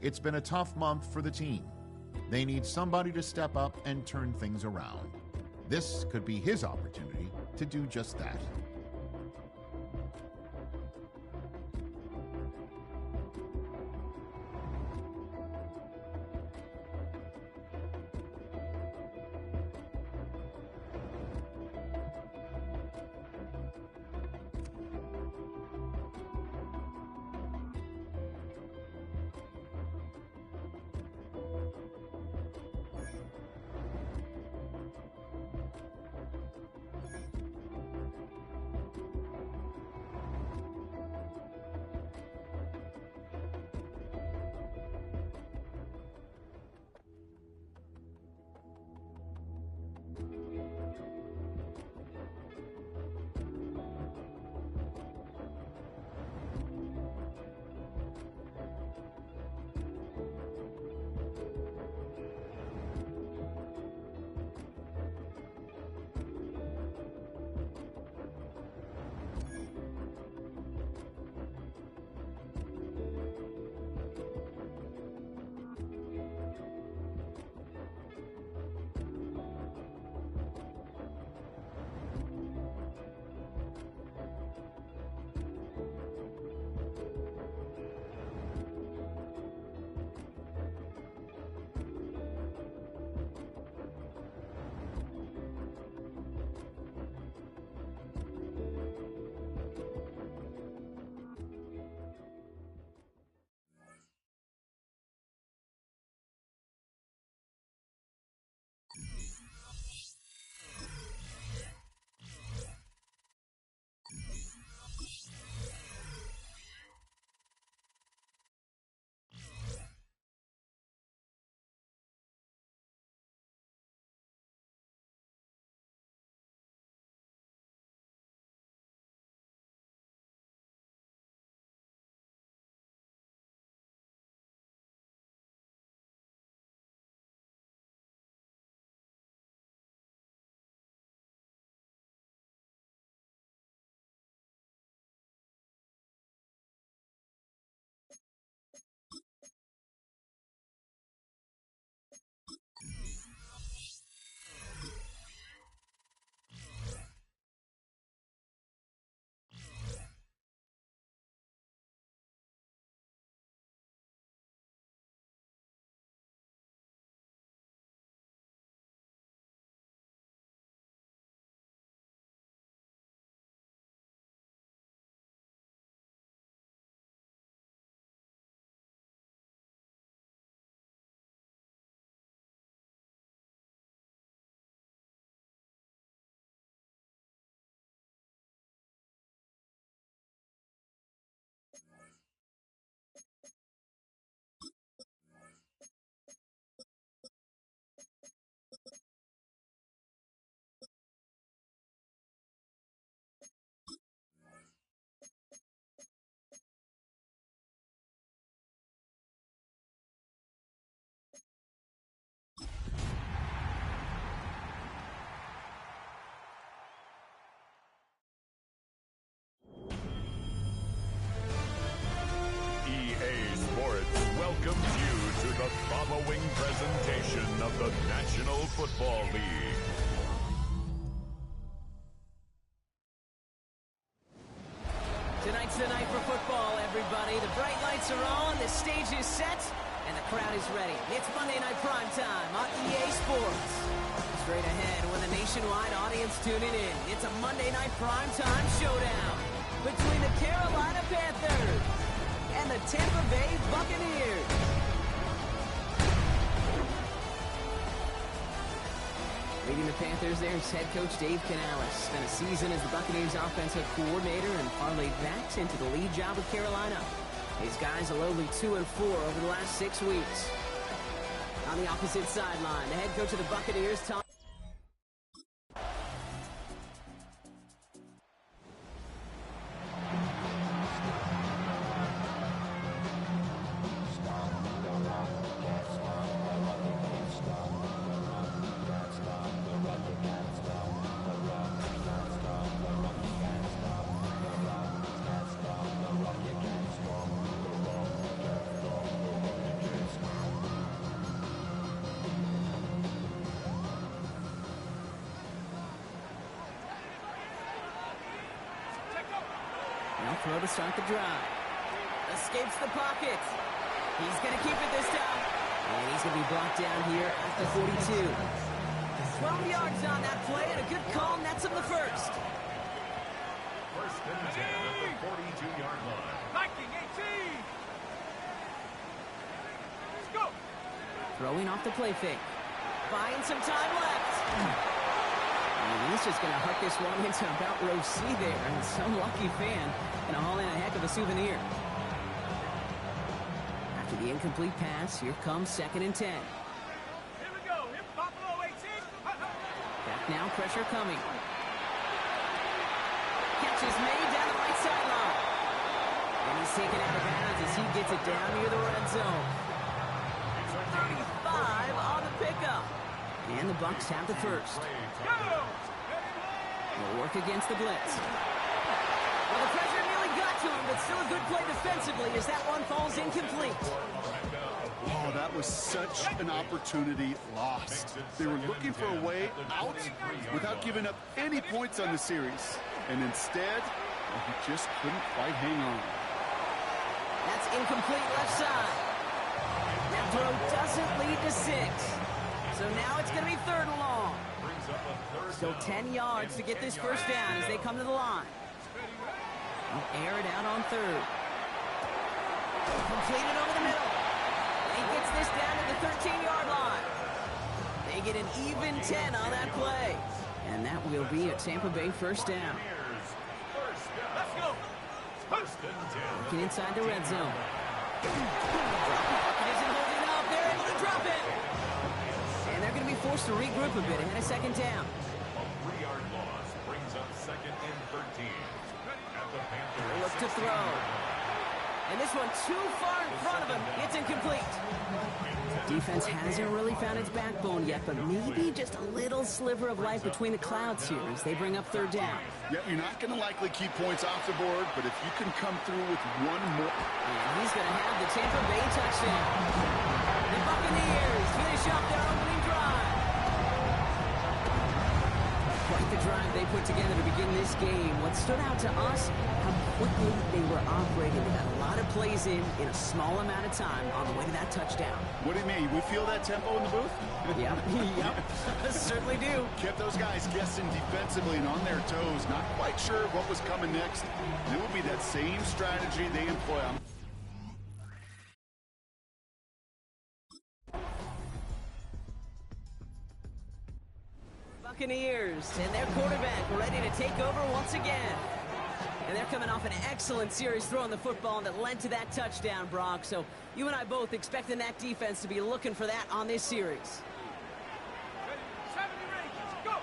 It's been a tough month for the team. They need somebody to step up and turn things around. This could be his opportunity to do just that. welcomes you to the following presentation of the National Football League. Tonight's the night for football, everybody. The bright lights are on, the stage is set, and the crowd is ready. It's Monday Night Primetime on EA Sports. Straight ahead with a nationwide audience tuning in, it's a Monday Night Primetime showdown between the Carolina Panthers and the Tampa Bay Buccaneers. Leading the Panthers there is head coach Dave Canales. Spent a season as the Buccaneers offensive coordinator and parlayed that into the lead job with Carolina. His guys a lowly 2-4 over the last 6 weeks. On the opposite sideline, the head coach of the Buccaneers, Tom. They'll throw to start the drive. Escapes the pocket. He's going to keep it this time. And he's going to be brought down here at the 42. 12 yards on that play, and a good call nets him the first. First and 10 at the 42-yard line. Viking 18. Let's go. Throwing off the play fake. Buying some time left. And he's just going to hook this one into about row C there. And some lucky fan going to haul in a heck of a souvenir. After the incomplete pass, here comes 2nd and 10. Here we go. Hip Buffalo 18. Back now, pressure coming. Catch is made down the right sideline. And he's taken out of bounds as he gets it down near the red zone. 35 on the pickup. And the Bucs have the first. They'll work against the blitz. Well, the pressure nearly got to him, but still a good play defensively as that one falls incomplete. Oh, that was such an opportunity lost. They were looking for a way out without giving up any points on the series. And instead, he just couldn't quite hang on. That's incomplete left side. That throw doesn't lead to 6. So now it's going to be 3rd and long. Still 10 yards to get this first down as they come to the line. They'll air it out on 3rd. Completed over the middle. And he gets this down to the 13-yard line. They get an even 10 on that play. And that will be a Tampa Bay first down. Let's go. Looking inside the red zone. It isn't holding up. They're able to drop it. And they're going to be forced to regroup a bit ahead of 2nd down. A 3-yard loss brings up 2nd and 13. At the Panthers. Look to throw. And this one too far in front of him. It's incomplete. Defense hasn't really found its backbone yet, but maybe just a little sliver of light between the clouds here as they bring up 3rd down. Yeah, you're not going to likely keep points off the board, but if you can come through with one more... And he's going to have the Tampa Bay touchdown. The Buccaneers finish up their opening drive. Quite the drive they put together to begin this game. What stood out to us, how quickly they were operating. They got a lot of plays in a small amount of time on the way to that touchdown. What do you mean? We feel that tempo in the booth? Yep, certainly do. Kept those guys guessing defensively and on their toes, not quite sure what was coming next. And it will be that same strategy they employ on. Buccaneers and their quarterback ready to take over once again. And they're coming off an excellent series throwing the football that led to that touchdown, Brock. So you and I both expecting that defense to be looking for that on this series. 70 ranges. Go.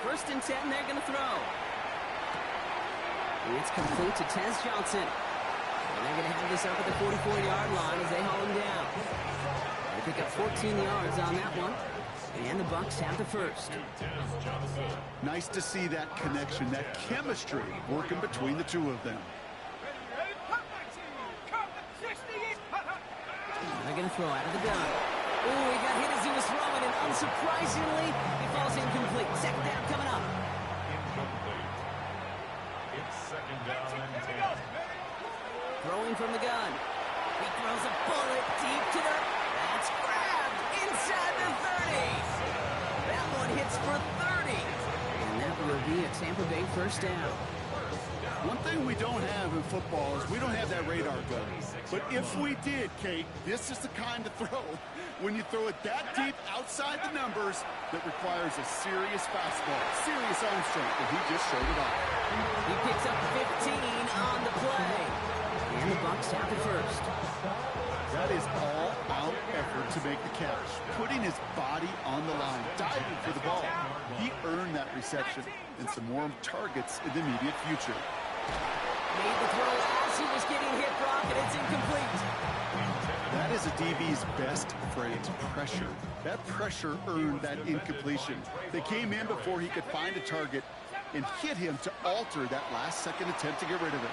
1st and 10, they're going to throw. And it's complete to Tez Johnson. And they're going to have this up at the 44-yard line as they haul him down. They pick up 14 yards on that one. And the Bucs have the first. Nice to see that connection, that chemistry working between the two of them. Ready? Come 19. Come 68. They're going to throw out of the gun. Oh, he got hit as he was throwing, and unsurprisingly, he falls incomplete. 2nd down coming up. Incomplete. It's 2nd down and 10. Throwing from the gun. He throws a bullet deep to the... That's grabbed inside the 30. That one hits for 30. And that will be a Tampa Bay first down. One thing we don't have in football is we don't have that radar gun. But if we did, Kate, this is the kind of throw, when you throw it that deep outside the numbers, that requires a serious fastball, serious arm strength, and he just showed it off. He picks up 15 on the play. And the Bucs have the first. That is all-out effort to make the catch, putting his body on the line, diving for the ball. He earned that reception and some more targets in the immediate future. Made the throw as he was getting hit, Brock, and it's incomplete. That is a DB's best phrase, pressure. That pressure earned that incompletion. They came in before he could find a target and hit him to alter that last-second attempt to get rid of it.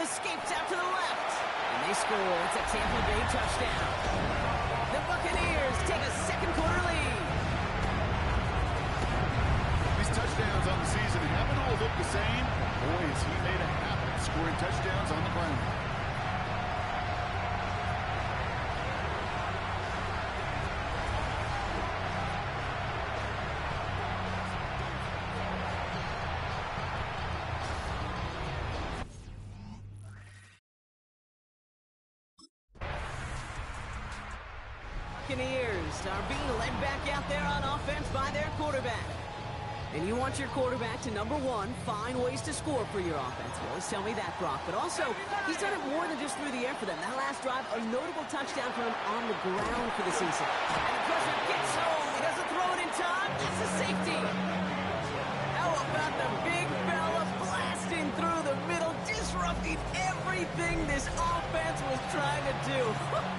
Escapes out to the left. And they score. It's a Tampa Bay touchdown. The Buccaneers take a 2nd quarter lead. These touchdowns on the season haven't all looked the same. Boy, has he made a happen touchdowns on the ground. Buccaneers are being led back out there on offense by their quarterback. And you want your quarterback to, number one, find ways to score for your offense. You always tell me that, Brock. But also, he's done it more than just through the air for them. That last drive, a notable touchdown for him on the ground for the season. And the pressure gets home. He doesn't throw it in time. That's a safety. How about the big fella blasting through the middle, disrupting everything this offense was trying to do?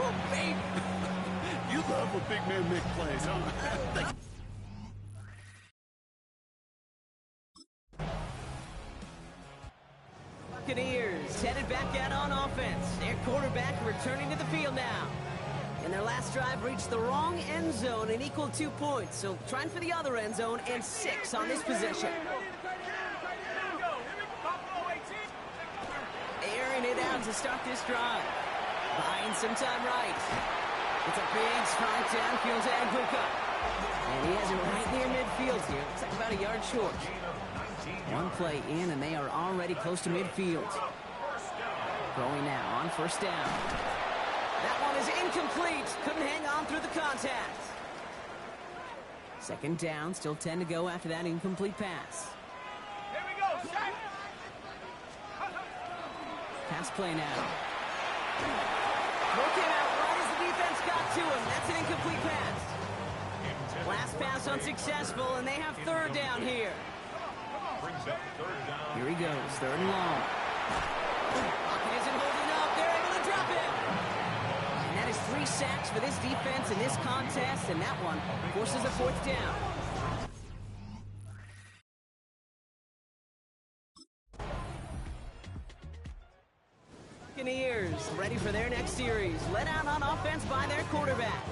Oh, baby. You love when big man make plays, huh? Buccaneers headed back out on offense. Their quarterback returning to the field now. And their last drive reached the wrong end zone and equaled 2 points. So trying for the other end zone and 6 on this possession. Airing it out to start this drive. Buying some time right. It's a big strike downfield to Agbuka. And he has it right near midfield here. Looks like about a yard short. One play in, and they are already close to midfield. Throwing now on first down. That one is incomplete. Couldn't hang on through the contact. Second down, still 10 to go after that incomplete pass. Here we go, set. Pass play now. Look out right as the defense got to him. That's an incomplete pass. Last pass unsuccessful, and they have third down here. Here he goes, third and long. Pocket isn't holding up. They're able to drop it. And that is 3 sacks for this defense in this contest, and that one forces a fourth down. Buccaneers ready for their next series. Let out on offense by their quarterback.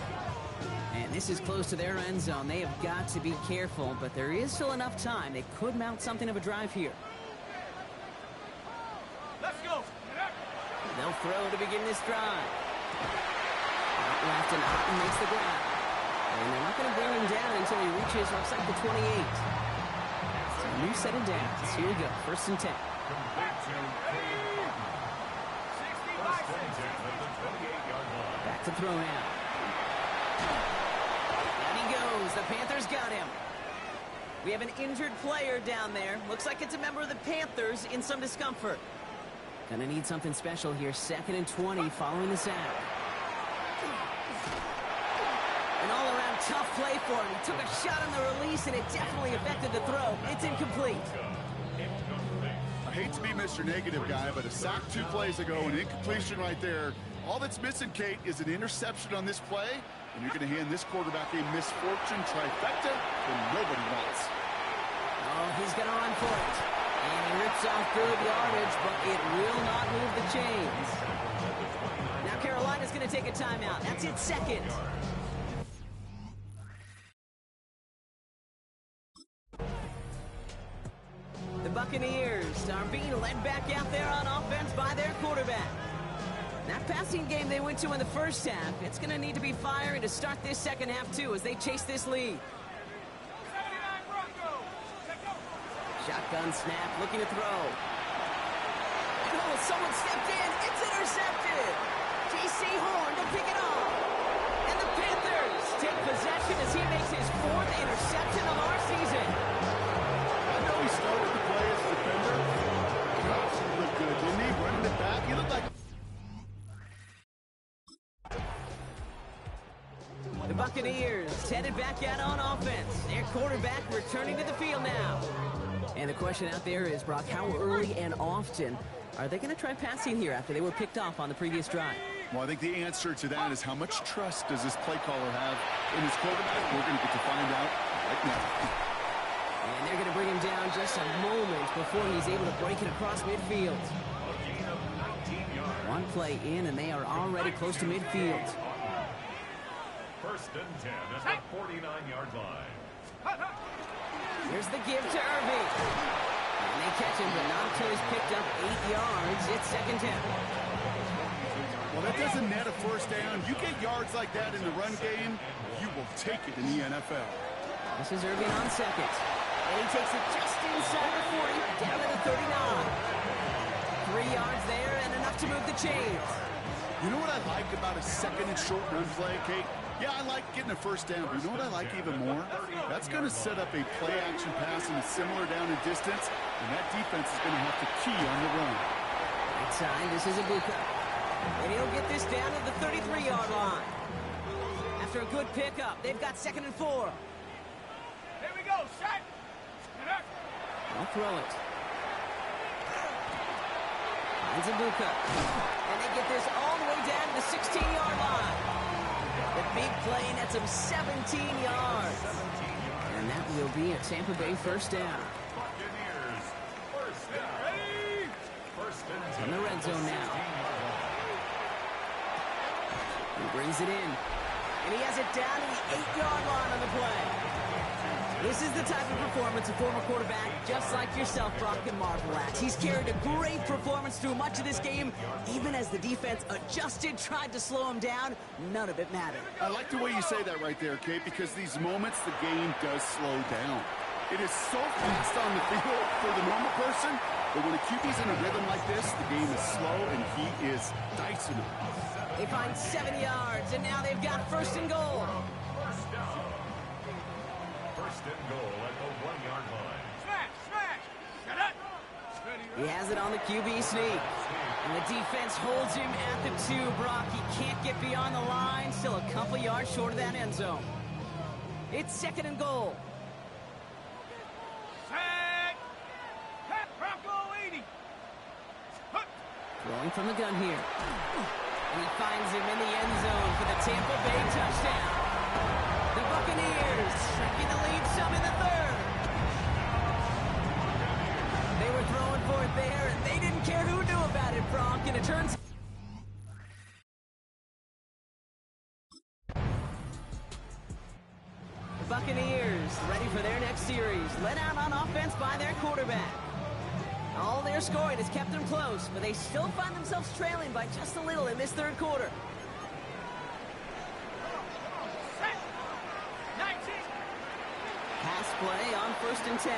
And this is close to their end zone. They have got to be careful, but there is still enough time. They could mount something of a drive here. Let's go. They'll throw to begin this drive. Out left and Otten makes the grab. And they're not going to bring him down until he reaches, looks like the 28. So a new set of downs. Here we go, first and 10. Back to throw now. Down he goes. The Panthers got him. We have an injured player down there. Looks like it's a member of the Panthers in some discomfort. Gonna need something special here. 2nd and 20 following the sack. An all-around tough play for him. He took a shot on the release, and it definitely affected the throw. It's incomplete. I hate to be Mr. Negative guy, but a sack 2 plays ago, an incompletion right there. All that's missing, Kate, is an interception on this play, and you're going to hand this quarterback a misfortune trifecta that nobody wants. Oh, he's going to run for it. And he rips off good yardage, but it will not move the chains. Now Carolina's going to take a timeout. That's its second. The Buccaneers are being led back out there on offense by their quarterback. That passing game they went to in the first half, it's going to need to be firing to start this second half, too, as they chase this lead. Shotgun snap, looking to throw. Oh, someone stepped in. It's intercepted. J.C. Horn to pick it off. And the Panthers take possession as he makes his 4th interception of our season. I know he started the play as a defender. He looked good, didn't he? Running it back. He looked like... The Buccaneers headed back out on offense. Their quarterback returning to the field now. And the question out there is, Brock, how early and often are they going to try passing here after they were picked off on the previous drive? Well, I think the answer to that is how much trust does this play caller have in his quarterback? We're going to get to find out right now. And they're going to bring him down just a moment before he's able to break it across midfield. One play in, and they are already close to midfield. 1st and 10 at the 49-yard line. Here's the give to Irving. And they catch him, but not until he's picked up 8 yards. It's second down. Well, that doesn't net a first down. You get yards like that in the run game, you will take it in the NFL. This is Irving on second. And he takes it just inside the 40, down to the 39. 3 yards there and enough to move the chains. You know what I like about a second and short run play, Kate? Yeah, I like getting a first down, but you know what I like even more? That's going to set up a play-action pass in a similar down and distance, and that defense is going to have to key on the run. Right side, this is Ibuka. And he'll get this down to the 33-yard line. After a good pickup, they've got 2nd and 4. Here we go, set. I'll throw it. Finds Ibuka. And they get this all the way down to the 16-yard line. The big play nets him 17 yards. And that will be a Tampa Bay first down. Buccaneers, first down. First and In the red zone now. He brings it in. And he has it down to the 8-yard line on the play. This is the type of performance a former quarterback, just like yourself, Brock, can marvel at. He's carried a great performance through much of this game. Even as the defense adjusted, tried to slow him down, none of it mattered. I like the way you say that right there, Kate, because these moments the game does slow down. It is so fast on the field for the normal person, but when a QB's in a rhythm like this, the game is slow and he is dicing them. They find 7 yards, and now they've got 1st and goal. first down. First and goal at the 1-yard line. Smash, smash. Shut up. He has it on the QB sneak. And the defense holds him at the 2, Brock. He can't get beyond the line. Still a couple yards short of that end zone. It's 2nd and goal. Set. Pat Bronco 80. Huh. Throwing from the gun here. And he finds him in the end zone for the Tampa Bay touchdown. The Buccaneers shrinking the lead some in the 3rd. They were throwing for it there, and they didn't care who knew about it, Brock, and it turns... The Buccaneers ready for their next series, led out on offense by their quarterback. All their scoring has kept them close, but they still find themselves trailing by just a little in this 3rd quarter. Set. 19. Pass play on 1st and 10.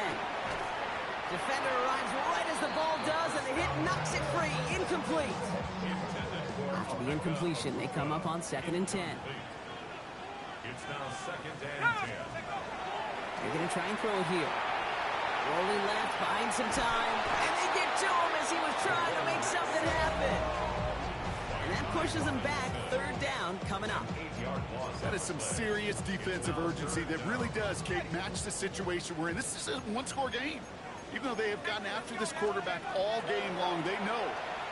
Defender arrives right as the ball does, and the hit knocks it free. Incomplete. After the incompletion, they come up on 2nd and 10. It's now 2nd and 10. They're going to try and throw it here. Rolling left, buying some time, and they get to him as he was trying to make something happen. And that pushes him back. 3rd down coming up. That is some serious defensive urgency that really does, Kate, match the situation we're in. This is a one-score game. Even though they have gotten after this quarterback all game long, they know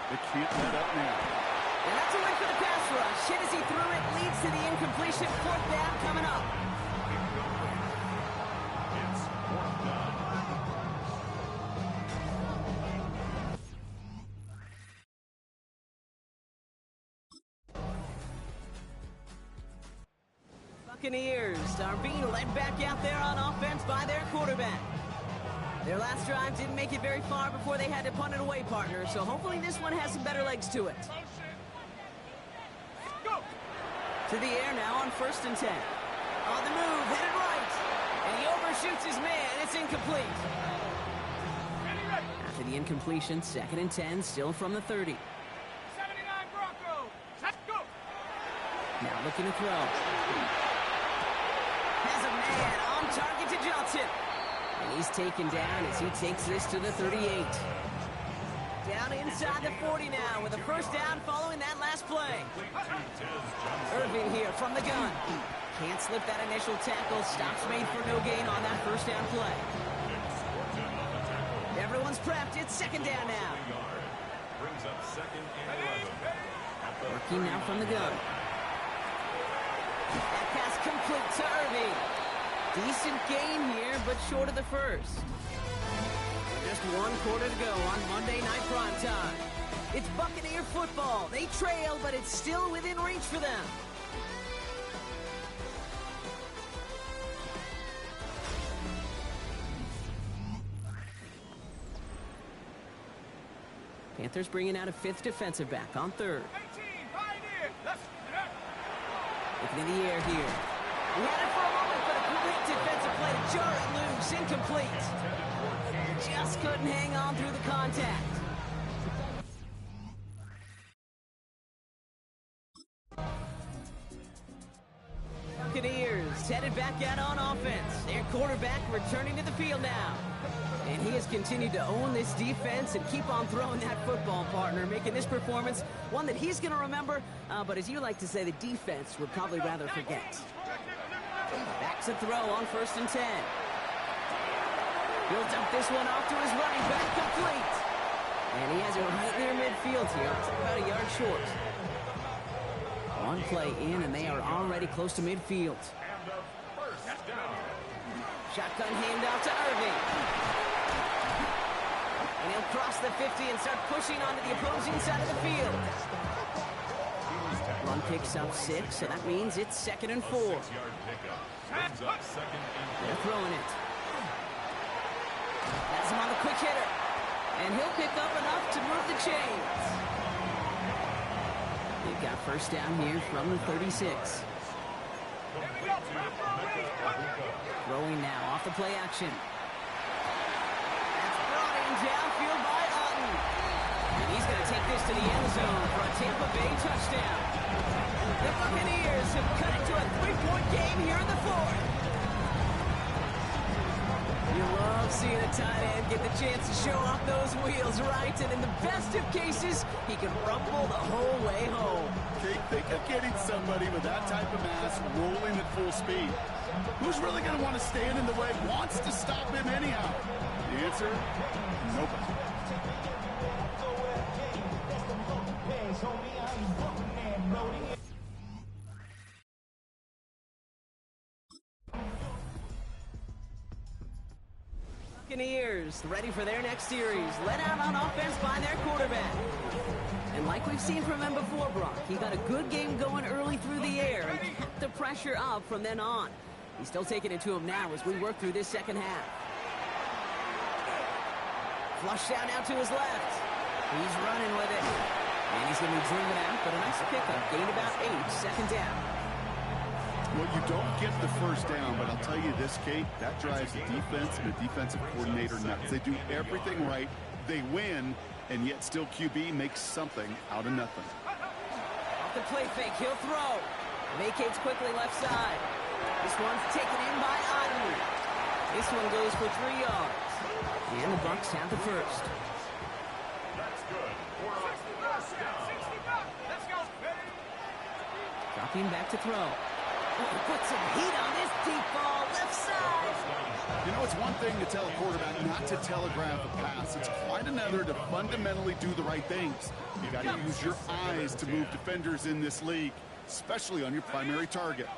they can't let up now. And that's a win for the pass rush. Hit as he threw it, leads to the incompletion. 4th down coming up. It's 4th down. Buccaneers are being led back out there on offense by their quarterback. Their last drive didn't make it very far before they had to punt it away, partner, so hopefully this one has some better legs to it. Go. To the air now on 1st and 10. On the move, headed right. And he overshoots his man. It's incomplete. Ready, ready. After the incompletion, 2nd and 10, still from the 30. 79 Bronco. Let's go. Now looking to throw. Has a man on target to Johnson. And he's taken down as he takes this to the 38. Down inside the 40 now with a first down following that last play. Irving here from the gun. Can't slip that initial tackle. Stops made for no gain on that first down play. Everyone's prepped. It's 2nd down now. Brings up 2nd and 11. Working now from the gun. That pass complete to Irving. Decent gain here, but short of the first. Just 1 quarter to go on Monday Night Primetime. It's Buccaneer football. They trail, but it's still within reach for them. Panthers bringing out a 5th defensive back on 3rd. 18, pioneer. Let's Looking in the air here. He had it for a moment, but a great defensive play to jar it loose. Incomplete. Just couldn't hang on through the contact. Buccaneers headed back out on offense. Their quarterback returning to the field now. And he has continued to own this defense and keep on throwing that football, partner, making this performance one that he's going to remember, but as you like to say, the defense would probably rather forget. Back to throw on 1st and 10. He'll dump this one off to his running back, complete. And he has it right near midfield here. It's about a yard short. One play in, and they are already close to midfield. Shotgun handoff to Irving. And he'll cross the 50 and start pushing onto the opposing side of the field. Run picks up 6, so that means it's 2nd and 4. They're throwing it. That's him on the quick hitter. And he'll pick up enough to move the chains. They've got 1st down here from the 36. Throwing now off the play action. That's brought in downfield by Otten. And he's going to take this to the end zone for a Tampa Bay touchdown. The Buccaneers have cut it to a 3-point game here in the 4th. You love seeing a tight end get the chance to show off those wheels, right? And in the best of cases, he can rumble the whole way home. Jake, think of getting somebody with that type of mass rolling at full speed. Who's really going to want to stand in the way, wants to stop him anyhow? The answer, nobody. Buccaneers ready for their next series. Let out on offense by their quarterback. And like we've seen from him before, Brock, he got a good game going early through the air and kept the pressure up from then on. He's still taking it to him now as we work through this 2nd half. Flush down out to his left. He's running with it. And he's going to be driven out, but a nice pickup. Gained about 8, 2nd down. Well, you don't get the 1st down, but I'll tell you this, Kate, that drives the defense and the defensive coordinator nuts. They do everything right. They win, and yet still QB makes something out of nothing. Off the play fake, he'll throw. Vacates quickly left side. This one's taken in by Otten. This one goes for 3 yards. And the Bucs have the 1st. That's good. Let's go. Dropping back to throw. Oh, he puts some heat on this deep ball, left side. You know, it's one thing to tell a quarterback not to telegraph a pass. It's quite another to fundamentally do the right things. You got to use your eyes to move defenders in this league, especially on your primary target.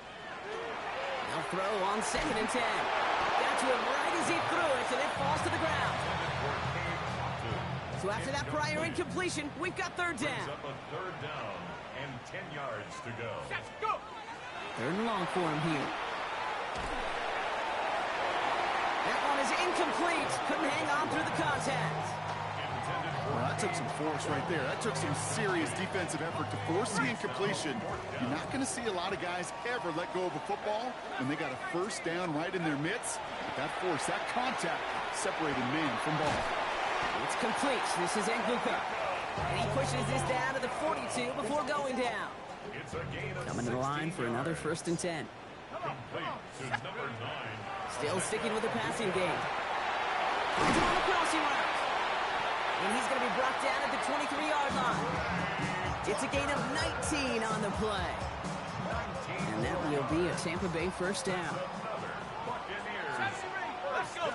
They'll throw on 2nd and 10. Got to him right as he threw it, and it falls to the ground. So after that prior incompletion, we've got 3rd down. Up a 3rd down and 10 yards to go. Let's go. 3rd and long for him here. That one is incomplete. Couldn't hang on through the contact. Well, that took some force right there. That took some serious defensive effort to force the incompletion. You're not going to see a lot of guys ever let go of a football when they got a 1st down right in their midst. But that force, that contact, separated man from ball. It's complete. This is Nguka. And he pushes this down to the 42 before going down. It's a gain of Coming to the line for another 1st and 10. complete to number 9. Still sticking with the passing game. On the crossing route. And he's going to be brought down at the 23-yard line. It's a gain of 19 on the play. And that will be a Tampa Bay 1st down. Let's go.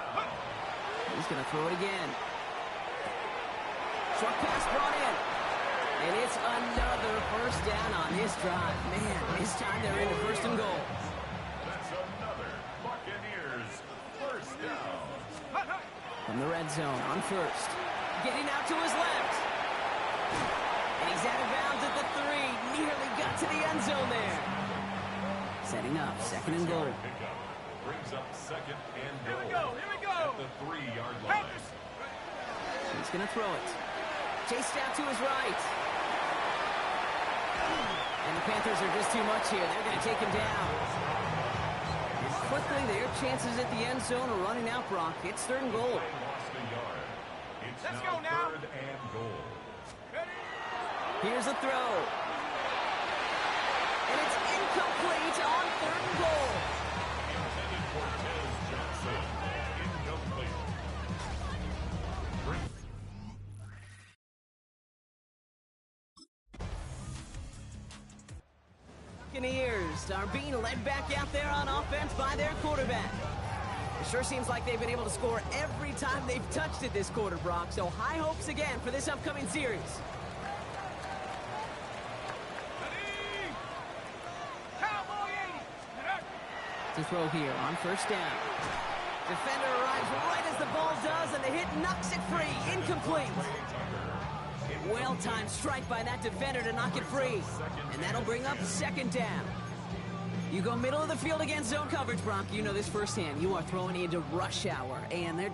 He's going to throw it again. Short pass brought in. And it's another 1st down on this drive. Man, this time they're into 1st and goal. That's another Buccaneers 1st down. From the red zone on 1st. Getting out to his left. And he's out of bounds at the 3. Nearly got to the end zone there. Setting up 2nd and goal. Pickup brings up 2nd and Here we goal. go. Here we go. At the 3-yard line. He's going to throw it. Chased out to his right. And the Panthers are just too much here. They're going to take him down. And quickly, their chances at the end zone are running out, Brock. It's 3rd and goal. Let's go now. 3rd and goal. Here's a throw. And it's incomplete on 3rd and goal. Intended for Tez Johnson. Incomplete. Buccaneers are being led back out there on offense by their quarterback. It sure seems like they've been able to score every time they've touched it this quarter, Brock. So high hopes again for this upcoming series. To throw here on 1st down. Defender arrives right as the ball does, and the hit knocks it free. Incomplete. Well-timed strike by that defender to knock it free. And that'll bring up 2nd down. You go middle of the field against zone coverage, Brock. You know this firsthand. You are throwing into rush hour, and there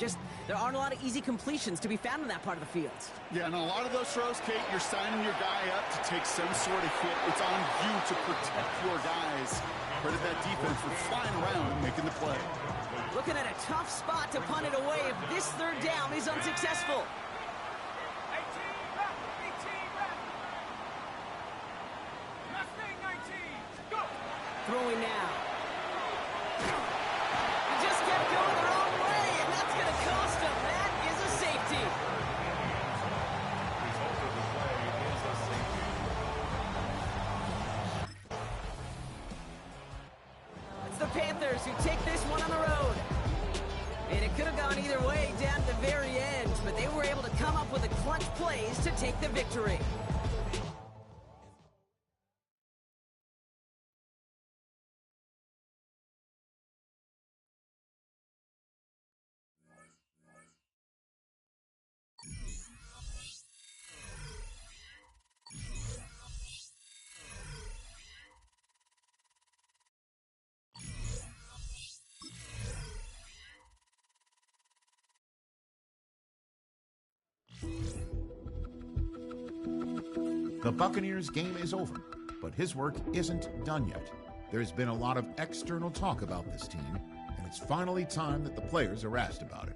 aren't a lot of easy completions to be found in that part of the field. Yeah, and a lot of those throws, Kate, you're signing your guy up to take some sort of hit. It's on you to protect your guys. Credit that defense for flying around and making the play. Looking at a tough spot to punt it away if this 3rd down is unsuccessful. 18 back, 18 back. Mustang 19, go. Throwing now. He just kept going the wrong way, and that's going to cost him. That is a safety. Result of the play is a safety. It's the Panthers who take this one on the road. And it could have gone either way down to the very end, but they were able to come up with the clutch plays to take the victory. The Buccaneers' game is over, but his work isn't done yet. There's been a lot of external talk about this team, and it's finally time that the players are asked about it.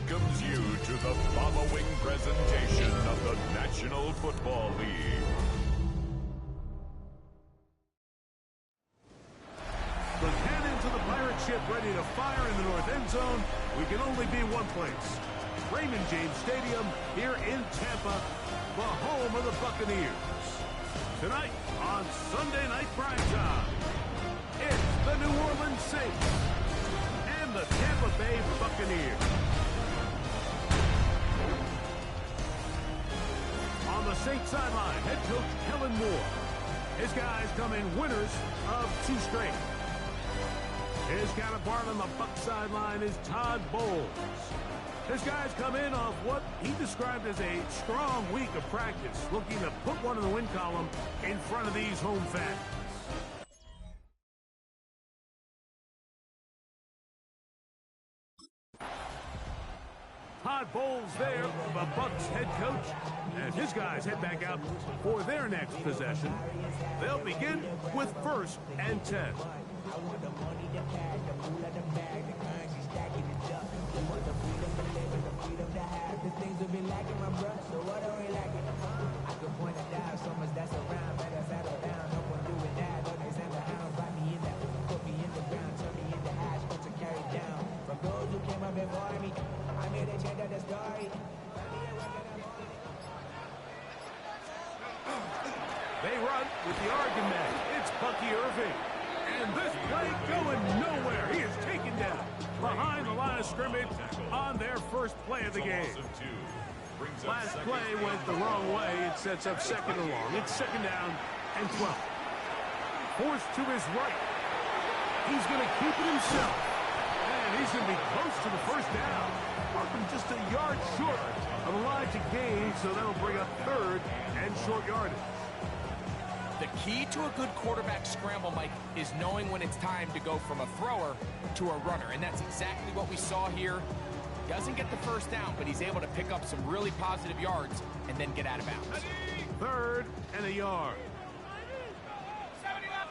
welcomes you to the following presentation of the National Football League. The cannons of the pirate ship ready to fire in the north end zone. We can only be one place. Raymond James Stadium here in Tampa, the home of the Buccaneers. Tonight on Sunday Night Primetime, it's the New Orleans Saints and the Tampa Bay Buccaneers. On the Saints sideline, head coach Kellen Moore. His guys come in winners of 2 straight. His counterpart on the Buck sideline is Todd Bowles. His guys come in off what he described as a strong week of practice, looking to put one in the win column in front of these home fans. Todd Bowles there, the Bucs head coach, as his guys head back out for their next possession. They'll begin with 1st and 10. They run with the argument. It's Bucky Irving. And this play going nowhere. He is taken down behind the line of scrimmage on their first play of the game. Last play went the wrong way. It sets up 2nd and long. It's 2nd down and 12. Forced to his right. He's going to keep it himself. And he's going to be close to the 1st down. Marking just a yard short of the line to gain, so that'll bring up 3rd and short yardage. The key to a good quarterback scramble, Mike, is knowing when it's time to go from a thrower to a runner. And that's exactly what we saw here. Doesn't get the 1st down, but he's able to pick up some really positive yards and then get out of bounds. 3rd and a yard. 72.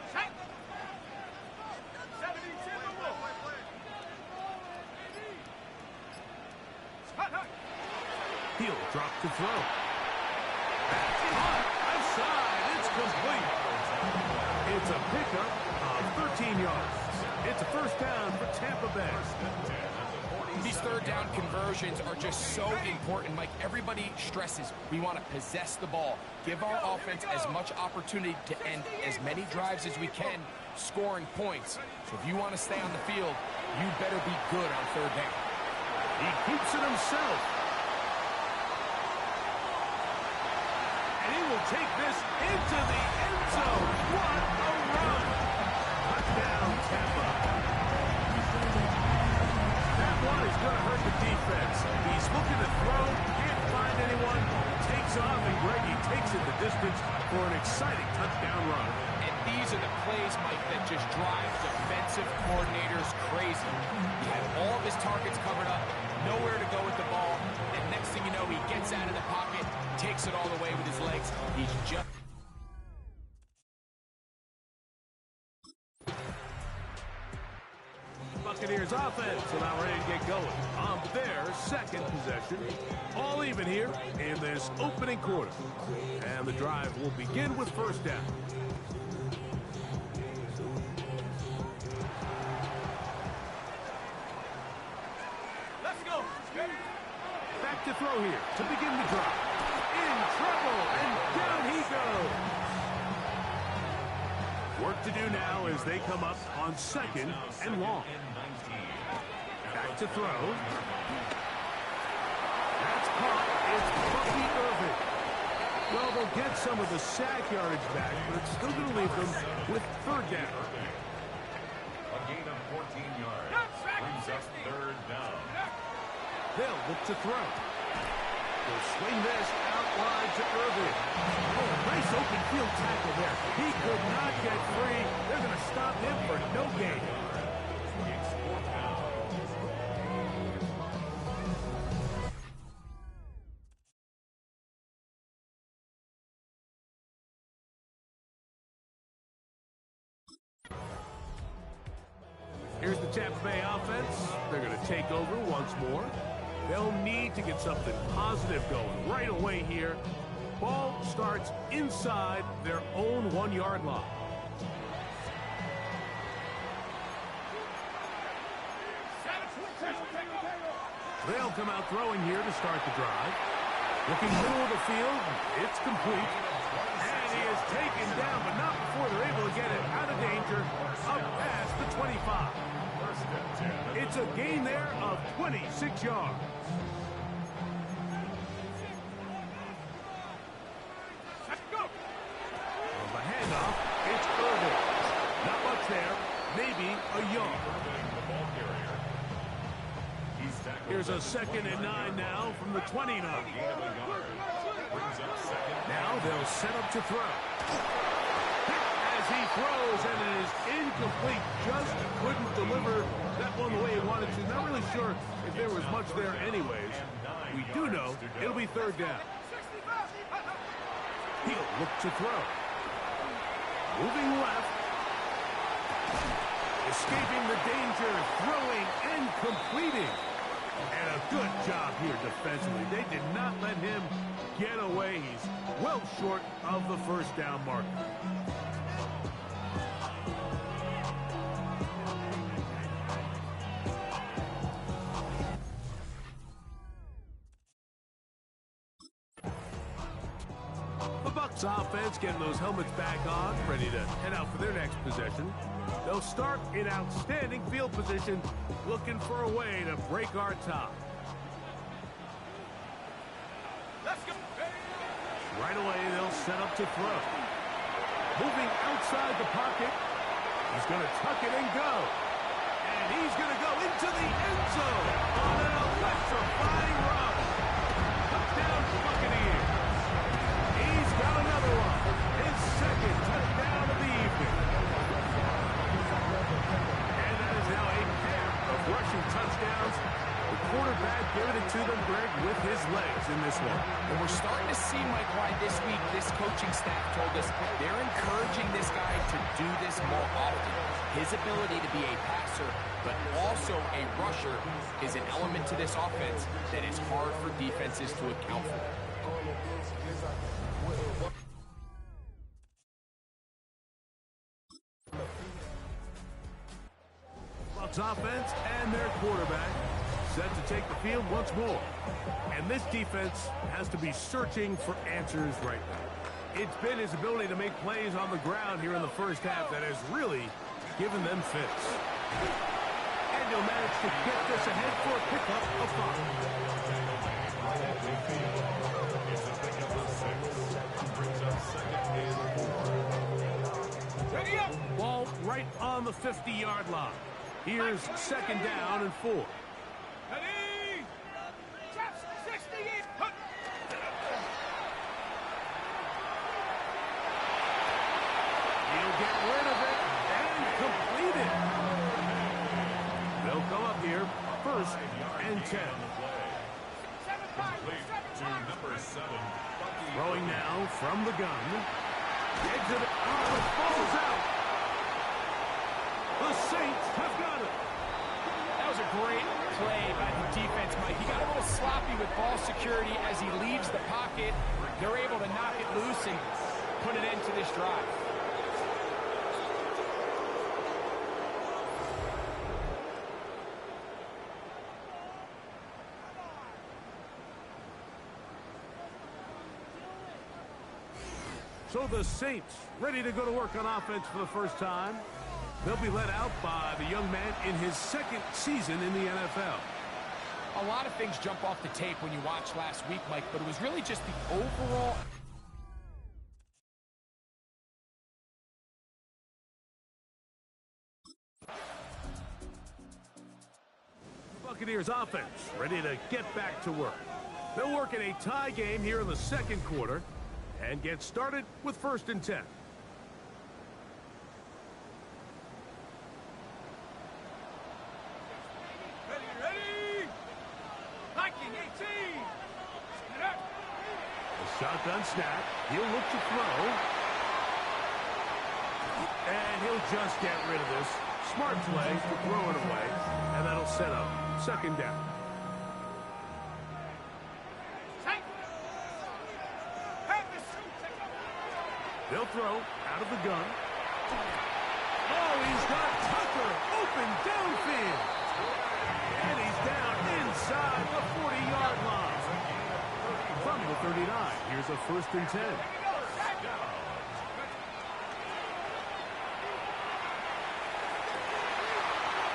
He'll drop to throw. Outside, it's complete. It's a pickup of 13 yards. It's a 1st down for Tampa Bay. These 3rd down conversions are just so important, Mike. Everybody stresses we want to possess the ball, give our offense as much opportunity to end as many drives as we can, scoring points. So if you want to stay on the field, you better be good on 3rd down. He keeps it himself. And he will take this into the end zone. What a run! Touchdown, Tampa. That one is going to hurt the defense. He's looking to throw, can't find anyone, takes off, and Greggy takes it the distance for an exciting touchdown run. And these are the plays, Mike, that just drive defensive coordinators crazy. He had all of his targets covered up, nowhere to go with the ball, and next thing you know, he gets out of the pocket, takes it all the way with his legs. He's just... Buccaneers offense now ready to get going on their 2nd possession. All even here in this opening quarter. And the drive will begin with 1st down. Let's go. Back to throw here to begin the drive. In trouble, and down he goes. Work to do now as they come up on 2nd and long. Back to throw. That's caught. It's Bucky Irving. Well, they'll get some of the sack yardage back, but it's still going to leave them with 3rd down. A gain of 14 yards brings up 3rd down. They'll look to throw. They'll swing this out wide to Irving. Oh, nice open field tackle there. He could not get free. They're going to stop him for no gain. Here's the Tampa Bay offense. They're going to take over once more. They'll need to get something positive going right away here. Ball starts inside their own 1-yard line. They'll come out throwing here to start the drive. Looking middle of the field, it's complete. And he is taken down, but not before they're able to get it out of danger, up past the 25. It's a gain there of 26 yards. On the handoff, it's Irving. Not much there, maybe a yard. Here's a 2nd and 9 now from the 29. Now they'll set up to throw. As he throws, and it is incomplete. Just couldn't deliver that one the way he wanted to. Not really sure if there was much there anyways. We do know it'll be 3rd down. He'll look to throw. Moving left. Escaping the danger, throwing and completing. And a good job here defensively. They did not let him get away. He's well short of the 1st down marker. The Bucs offense getting those helmets back on, ready to head out for their next possession. They'll start in outstanding field position, looking for a way to break our tie. Let's go. Right away, they'll set up to throw. Moving outside the pocket. He's going to tuck it and go. And he's going to go into the end zone on an electrifying run. Touchdown, Buccaneers. He's got another one. His 2nd touchdown of the evening. And that is now a pair of rushing touchdowns. The quarterback giving it to them, Greg, with his legs in this one. And we're starting to see, Mike, why this week this coaching staff told us they're encouraging this guy to do this more often. His ability to be a passer, but also a rusher, is an element to this offense that is hard for defenses to account for. Bucs offense and their quarterback set to take the field once more. And this defense has to be searching for answers right now. It's been his ability to make plays on the ground here in the 1st half that has really given them fits. And he'll manage to get this ahead for a pickup of 5. Ready up. Ball right on the 50-yard line. Here's 2nd down and 4. Ready. Chaps, 60 in. Hut. He'll get rid of it and complete it. They'll come up here, 1st and 10. Throwing now from the gun. Exit. Oh, it falls out. The Saints have got it. That was a great play by the defense, Mike. He got a little sloppy with ball security as he leaves the pocket. They're able to knock it loose and put it into this drive. So the Saints ready to go to work on offense for the 1st time. They'll be led out by the young man in his 2nd season in the NFL. A lot of things jump off the tape when you watch last week, Mike, but it was really just the overall... Buccaneers offense ready to get back to work. They'll work in a tie game here in the 2nd quarter and get started with 1st and 10. Ready. Viking 18. Shotgun snap. He'll look to throw. And he'll just get rid of this. Smart play to throw it away. And that'll set up 2nd down. They'll throw out of the gun. Oh, he's got Tucker open downfield. And he's down inside the 40-yard line. From the 39, here's a 1st and 10.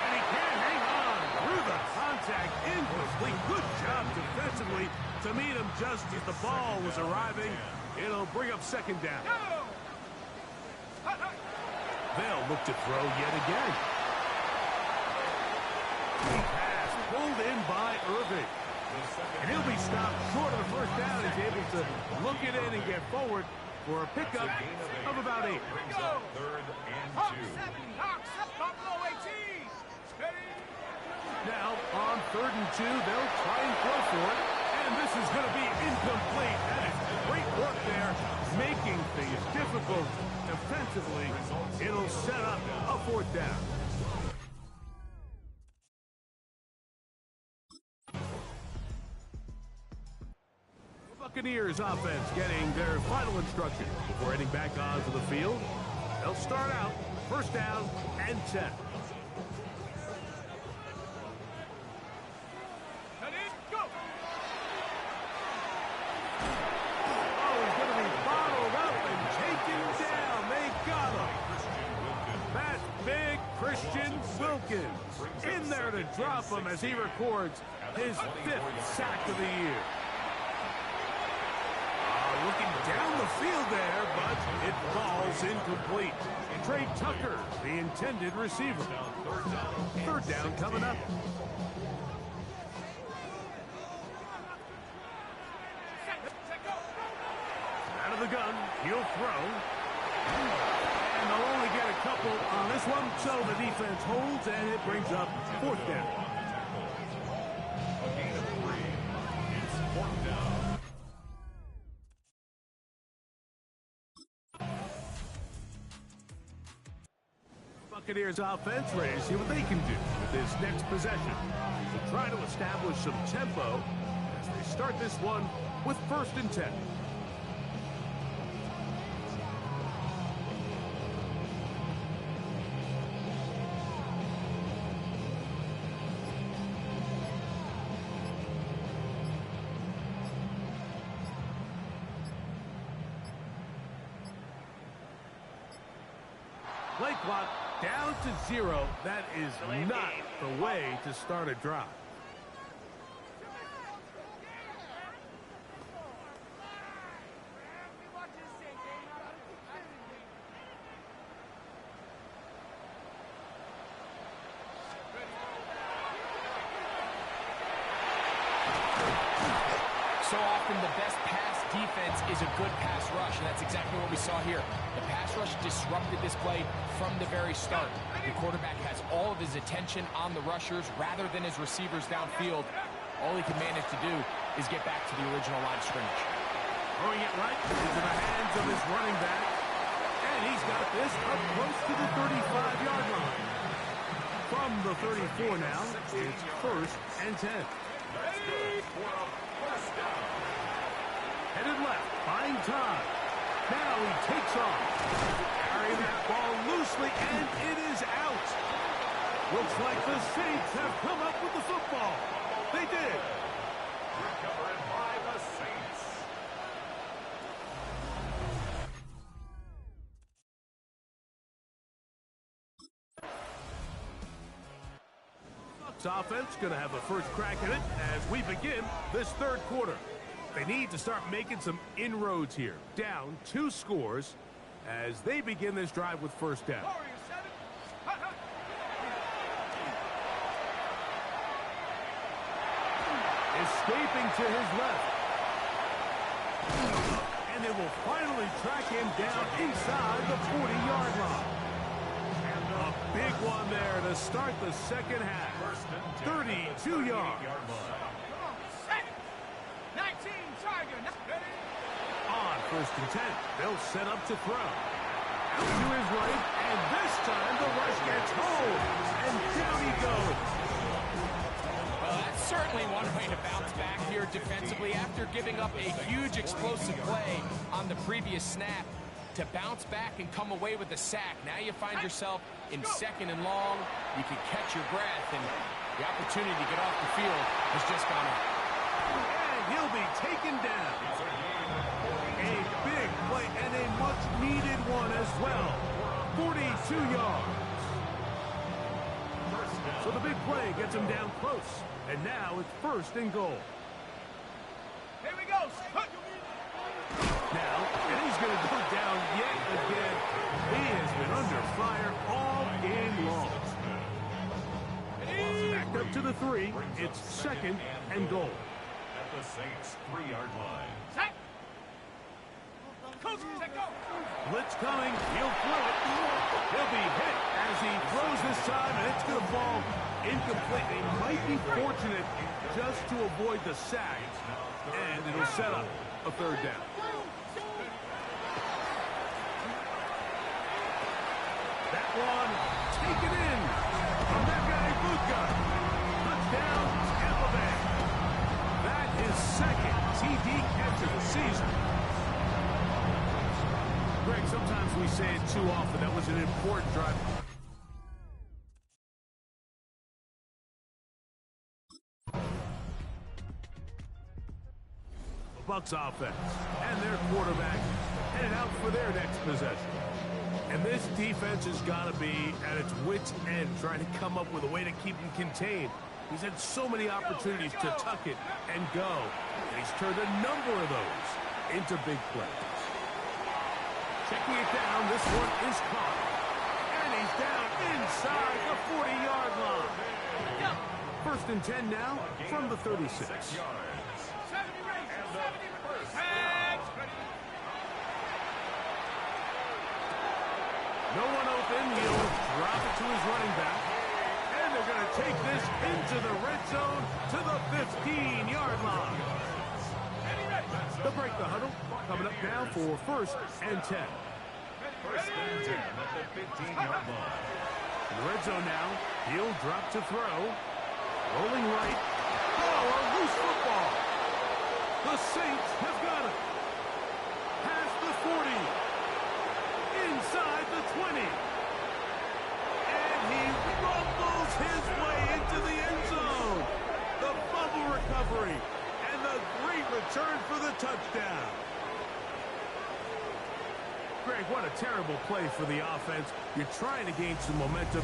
And he can't hang on through the contact. Incomplete. Good job defensively to meet him just as the ball was arriving. It'll bring up 2nd down. They'll look to throw yet again. Pass pulled in by Irving. And he'll be stopped short of the 1st down. He's able to look it in and get forward for a pickup of about 8. Go! 3rd and 2. Hawks up, Buffalo 18. Steady. Now, on 3rd and 2, they'll try and throw for it. And this is going to be incomplete. That is great work there, making things difficult defensively. It'll set up a 4th down. Buccaneers offense getting their final instructions before heading back onto the field. They'll start out 1st down and 10. Ready, go! Oh, he's going to be bottled up and taken down. They got him. That's big Christian Wilkins in there to drop him as he records his 5th sack of the year. Looking down the field there, but it falls incomplete. Trey Tucker, the intended receiver. 3rd down coming up. Out of the gun, he'll throw. And they'll only get a couple on this one, so the defense holds, and it brings up 4th down. Buccaneers offense ready to see what they can do with this next possession. They'll try to establish some tempo as they start this one with 1st and 10. Play clock down to 0. That is not the way to start a drive. So often the best pass defense is a good pass rush, and that's exactly what we saw here. The pass rush disrupted this play from the very start. The quarterback has all of his attention on the rushers rather than his receivers downfield. All he can manage to do is get back to the original line of scrimmage. Throwing it right into the hands of his running back. And he's got this up close to the 35-yard line. From the 34 now, it's 1st and 10. Headed left, buying time. Now he takes off. Carrying that ball loosely, and it is out. Looks like the Saints have come up with the football. They did. Recovered by the Saints. Bucs offense going to have the first crack at it as we begin this 3rd quarter. They need to start making some inroads here. Down 2 scores as they begin this drive with 1st down. Escaping to his left. And they will finally track him down inside the 40-yard line. A big one there to start the 2nd half. 32 yards. 19 Tiger. On 1st and 10, they'll set up to throw. Out to his right, and this time the rush gets home. And down he goes. Well, that's certainly one way to bounce back here defensively after giving up a huge explosive play on the previous snap. to bounce back and come away with a sack. Now you find yourself in 2nd and long. You can catch your breath, and the opportunity to get off the field has just gone up. And he'll be taken down. A big play and a much-needed one as well. 42 yards. So the big play gets him down close. And now it's 1st and goal. Here we go. Now, and he's going to go down yet again. He has been under fire all game long. Back up to the 3. It's 2nd and goal. At the Saints' 3-yard line. Set. Coach, set go. Blitz coming. He'll throw it. He'll be hit as he throws this time, and it's going to fall incomplete. He might be fortunate just to avoid the sack, and it'll set up a 3rd down. That one taken in from that guy, Buka. Touchdown, Tampa Bay. That is 2nd TD catch of the season. Greg, sometimes we say it too often. That was an important drive. The Bucs offense and their quarterback headed out for their next possession. And this defense has got to be at its wits' end, trying to come up with a way to keep him contained. He's had so many opportunities to tuck it and go, and he's turned a number of those into big plays. Checking it down, this one is caught. And he's down inside the 40-yard line. 1st and 10 now from the 36. 70 race. 70 race. No one open. He'll drop it to his running back. And they're going to take this into the red zone to the 15-yard line. They'll break the huddle. Coming up now for 1st and 10. 1st and 10 at the 15-yard line. In the red zone now. He'll drop to throw. Rolling right. Oh, a loose football. The Saints have got it. Past the 40. Inside the 20. And he rumbles his way into the end zone. The fumble recovery. And the great return for the touchdown. Greg, what a terrible play for the offense. You're trying to gain some momentum.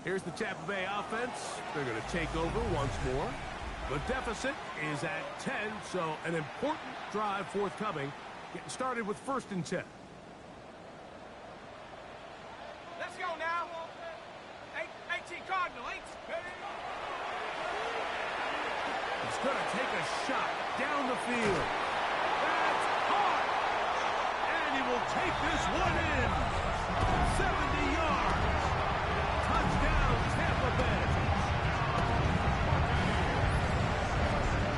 Here's the Tampa Bay offense. They're going to take over once more. The deficit is at 10, so an important drive forthcoming. Getting started with 1st and 10. Let's go now. 18 Cardinal, 8. He's going to take a shot down the field. That's hard. And he will take this one in. 70 yards. Touchdown, Tampa Bay.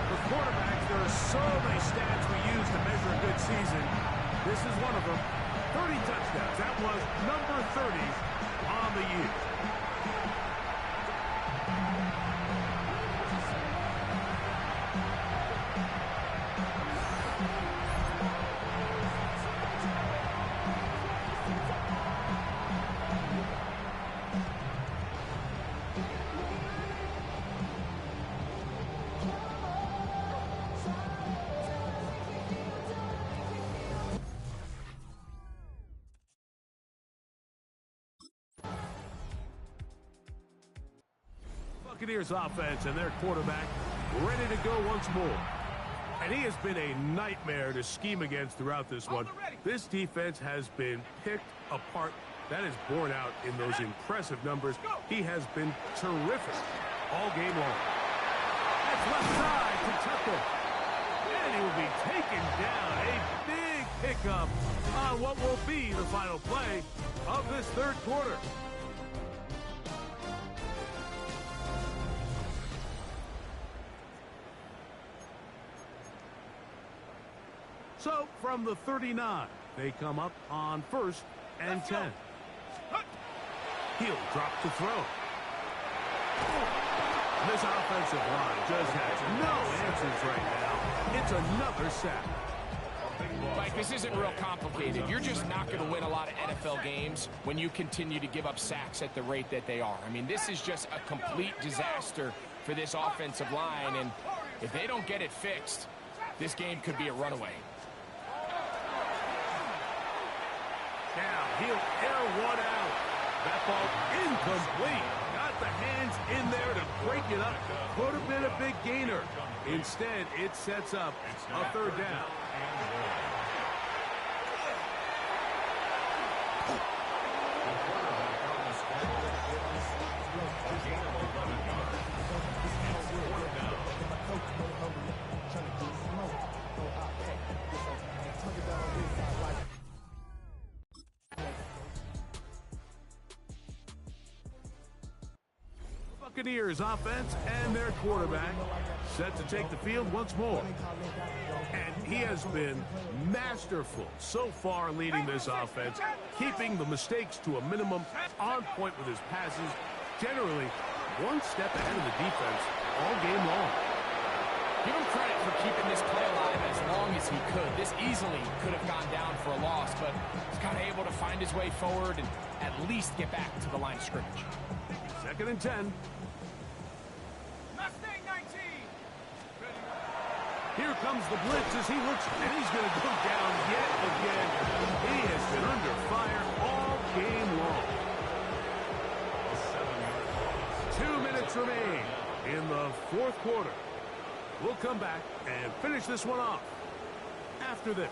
For quarterbacks, there are so many stats we use to measure a good season. This is one of them. 30 touchdowns. That was number 30 on the year. Buccaneers offense and their quarterback ready to go once more. And he has been a nightmare to scheme against throughout this one. This defense has been picked apart. That is borne out in those impressive numbers. He has been terrific all game long. That's left side to Tucker. And he will be taken down. A big pickup on what will be the final play of this 3rd quarter. So, from the 39, they come up on 1st and 10. He'll drop to throw. This offensive line just has no answers right now. It's another sack. Mike, this isn't real complicated. You're just not going to win a lot of NFL games when you continue to give up sacks at the rate that they are. I mean, this is just a complete disaster for this offensive line, and if they don't get it fixed, this game could be a runaway. Now he'll air one out. That ball incomplete. Got the hands in there to break it up. Could have been a big gainer. Instead, it sets up a third down. Buccaneers offense and their quarterback set to take the field once more. And he has been masterful so far leading this offense, keeping the mistakes to a minimum, on point with his passes, generally one step ahead of the defense all game long. Give him credit for keeping this play alive as long as he could. This easily could have gone down for a loss, but he's kind of able to find his way forward and at least get back to the line of scrimmage. 2nd and 10. Here comes the blitz as he looks, and he's going to go down yet again. He has been under fire all game long. 2 minutes remain in the 4th quarter. We'll come back and finish this one off after this.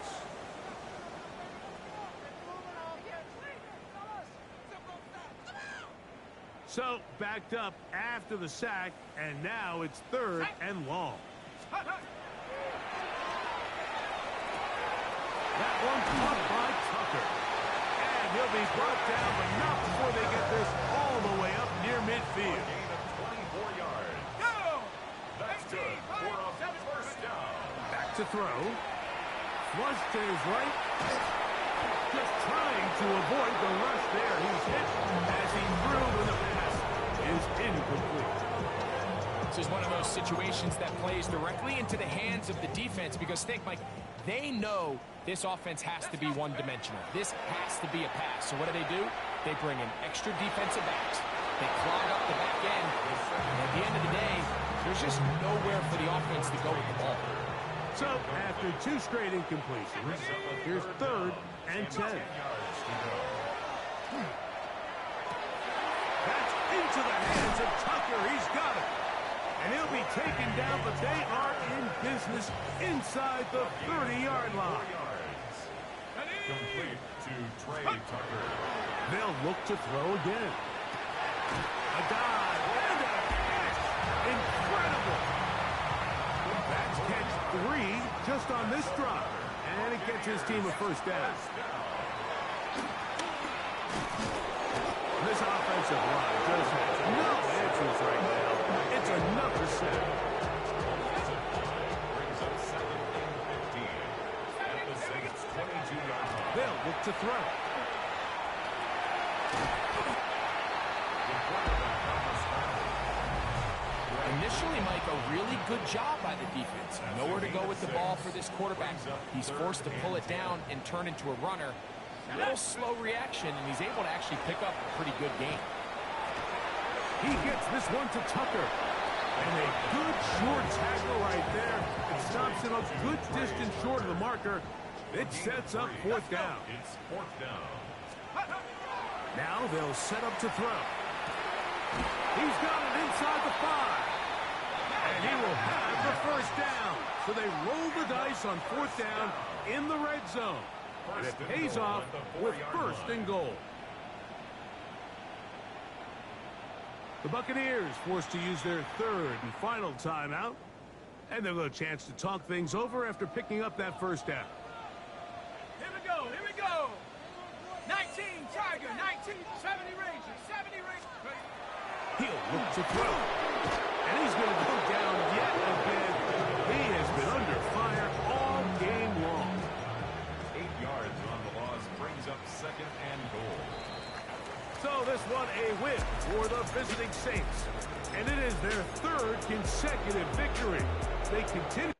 So, backed up after the sack, and now it's 3rd and long. That one caught by Tucker. And he'll be brought down, but not before they get this all the way up near midfield. Gain of 24 yards. Go! That's good for a first down. Back to throw. Flush to his right. Just trying to avoid the rush there. He's hit as he threw when the pass is incomplete. This is one of those situations that plays directly into the hands of the defense because think, Mike, they know this offense has to be one-dimensional. This has to be a pass. So what do? They bring in extra defensive backs. They clog up the back end. And at the end of the day, there's just nowhere for the offense to go with the ball. So after 2 straight incompletions, here's 3rd and 10. That's into the hands of Tucker. He's got it. And he'll be taken down, but they are in business inside the 30-yard line. Complete to Trey Tucker. They'll look to throw again. A dive and a catch. Incredible. That's catch 3 just on this drop. And it gets his team a first down. This offensive line just has no answers right now. It's another sack. Brings up 2nd and 15. At the Saints' 22-yard line. They'll look to throw. Initially, Mike, a really good job by the defense. Nowhere to go with the ball for this quarterback. He's forced to pull it down and turn into a runner. A little slow reaction, and he's able to actually pick up a pretty good game. He gets this one to Tucker. And a good short tackle right there. It stops him a good distance short of the marker. It sets up 4th down. It's 4th down. Now they'll set up to throw. He's got it inside the 5. And he will have the first down. So they roll the dice on 4th down in the red zone. And it pays off with 1st and goal. The Buccaneers forced to use their 3rd and final timeout. And they'll get a chance to talk things over after picking up that first down. Here we go, here we go. 19 Tiger, 19, 70 Ranger, 70 Ranger. He'll look to throw. And he's going to go down yet again. He has been under fire all game long. 8 yards on the loss brings up 2nd and goal. So call this one a win for the visiting Saints. And it is their third consecutive victory. They continue.